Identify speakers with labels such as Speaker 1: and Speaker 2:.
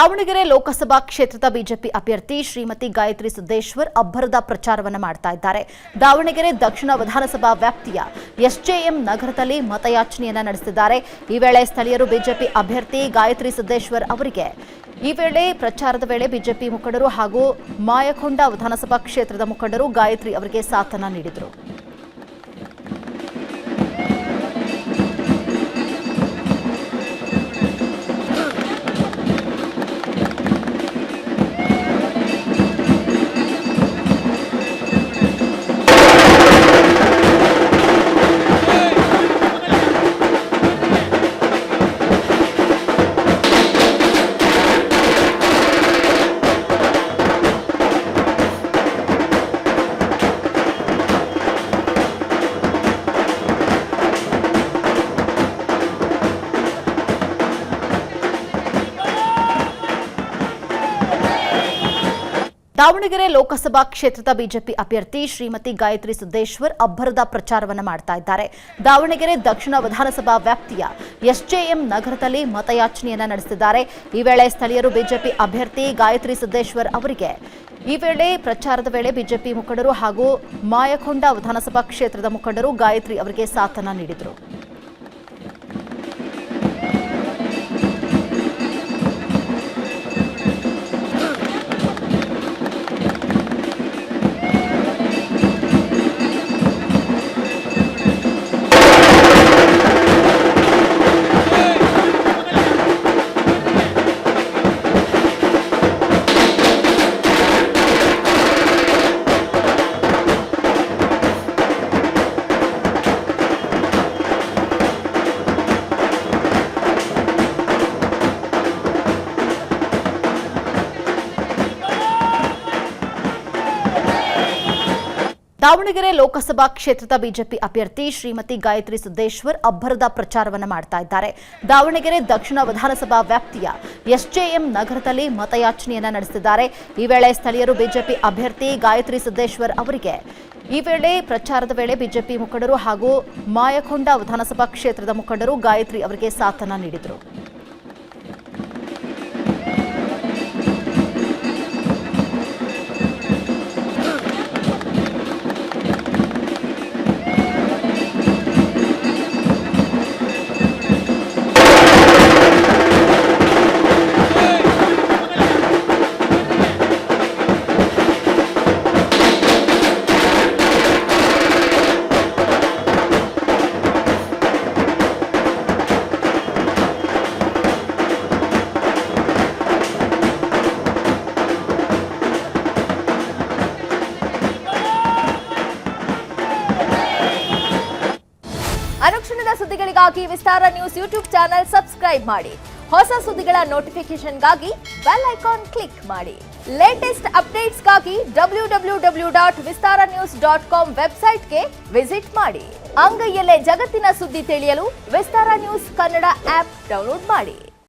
Speaker 1: ದಾವಣಗೆರೆ ಲೋಕಸಭಾ ಕ್ಷೇತ್ರದ ಬಿಜೆಪಿ ಅಭ್ಯರ್ಥಿ ಶ್ರೀಮತಿ ಗಾಯತ್ರಿ ಸಿದ್ದೇಶ್ವರ್ ಅಬ್ಬರದ ಪ್ರಚಾರವನ್ನು ಮಾಡ್ತಾ ಇದ್ದಾರೆ. ದಾವಣಗೆರೆ ದಕ್ಷಿಣ ವಿಧಾನಸಭಾ ವ್ಯಾಪ್ತಿಯ ಎಸ್ಜೆಎಂ ನಗರದಲ್ಲಿ ಮತಯಾಚನೆಯನ್ನ ನಡೆಸಿದ್ದಾರೆ. ಈ ವೇಳೆ ಸ್ಥಳೀಯರು ಬಿಜೆಪಿ ಅಭ್ಯರ್ಥಿ ಗಾಯತ್ರಿ ಸಿದ್ದೇಶ್ವರ್ ಅವರಿಗೆ ಈ ವೇಳೆ ಪ್ರಚಾರದ ವೇಳೆ ಬಿಜೆಪಿ ಮುಖಂಡರು ಹಾಗೂ ಮಾಯಕೊಂಡ ವಿಧಾನಸಭಾ ಕ್ಷೇತ್ರದ ಮುಖಂಡರು ಗಾಯತ್ರಿ ಅವರಿಗೆ ಸಾಥನ್ನ ನೀಡಿದರು. ದಾವಣಗೆರೆ ಲೋಕಸಭಾ ಕ್ಷೇತ್ರದ ಬಿಜೆಪಿ ಅಭ್ಯರ್ಥಿ ಶ್ರೀಮತಿ ಗಾಯತ್ರಿ ಸಿದ್ದೇಶ್ವರ್ ಅಬ್ಬರದ ಪ್ರಚಾರವನ್ನು ಮಾಡ್ತಾ ಇದ್ದಾರೆ. ದಾವಣಗೆರೆ ದಕ್ಷಿಣ ವಿಧಾನಸಭಾ ವ್ಯಾಪ್ತಿಯ ಎಸ್ಜೆಎಂ ನಗರದಲ್ಲಿ ಮತಯಾಚನೆಯನ್ನ ನಡೆಸಿದ್ದಾರೆ. ಈ ವೇಳೆ ಸ್ಥಳೀಯರು ಬಿಜೆಪಿ ಅಭ್ಯರ್ಥಿ ಗಾಯತ್ರಿ ಸಿದ್ದೇಶ್ವರ್ ಅವರಿಗೆ ಈ ವೇಳೆ ಪ್ರಚಾರದ ವೇಳೆ ಬಿಜೆಪಿ ಮುಖಂಡರು ಹಾಗೂ ಮಾಯಕೊಂಡ ವಿಧಾನಸಭಾ ಕ್ಷೇತ್ರದ ಮುಖಂಡರು ಗಾಯತ್ರಿ ಅವರಿಗೆ ಸಾಥನ್ನ ನೀಡಿದರು. ದಾವಣಗೆರೆ ಲೋಕಸಭಾ ಕ್ಷೇತ್ರದ ಬಿಜೆಪಿ ಅಭ್ಯರ್ಥಿ ಶ್ರೀಮತಿ ಗಾಯತ್ರಿ ಸಿದ್ದೇಶ್ವರ್ ಅಬ್ಬರದ ಪ್ರಚಾರವನ್ನು ಮಾಡ್ತಾ ಇದ್ದಾರೆ. ದಾವಣಗೆರೆ ದಕ್ಷಿಣ ವಿಧಾನಸಭಾ ವ್ಯಾಪ್ತಿಯ ಎಸ್ಜೆಎಂ ನಗರದಲ್ಲಿ ಮತಯಾಚನೆಯನ್ನ ನಡೆಸಿದ್ದಾರೆ. ಈ ವೇಳೆ ಸ್ಥಳೀಯರು ಬಿಜೆಪಿ ಅಭ್ಯರ್ಥಿ ಗಾಯತ್ರಿ ಸಿದ್ದೇಶ್ವರ್ ಅವರಿಗೆ ಈ ವೇಳೆ ಪ್ರಚಾರದ ವೇಳೆ ಬಿಜೆಪಿ ಮುಖಂಡರು ಹಾಗೂ ಮಾಯಕೊಂಡ ವಿಧಾನಸಭಾ ಕ್ಷೇತ್ರದ ಮುಖಂಡರು ಗಾಯತ್ರಿ ಅವರಿಗೆ ಸಾಥನ್ನ ನೀಡಿದರು.
Speaker 2: ಅನುಕ್ಷಣದ ಸುದ್ದಿಗಳಿಗಾಗಿ ವಿಸ್ತಾರ ನ್ಯೂಸ್ ಯೂಟ್ಯೂಬ್ ಚಾನೆಲ್ ಸಬ್ಸ್ಕ್ರೈಬ್ ಮಾಡಿ. ಹೊಸ ಸುದ್ದಿಗಳ ನೋಟಿಫಿಕೇಶನ್ಗಾಗಿ ಬೆಲ್ ಐಕಾನ್ ಕ್ಲಿಕ್ ಮಾಡಿ. ಲೇಟೆಸ್ಟ್ ಅಪ್ಡೇಟ್ಸ್ಗಾಗಿ www.vistaranews.com ವೆಬ್ಸೈಟ್ಗೆ ವಿಸಿಟ್ ಮಾಡಿ. ಅಂಗೈಯಲ್ಲೇ ಜಗತ್ತಿನ ಸುದ್ದಿ ತಿಳಿಯಲು ವಿಸ್ತಾರ ನ್ಯೂಸ್ ಕನ್ನಡ ಆಪ್ ಡೌನ್ಲೋಡ್ ಮಾಡಿ.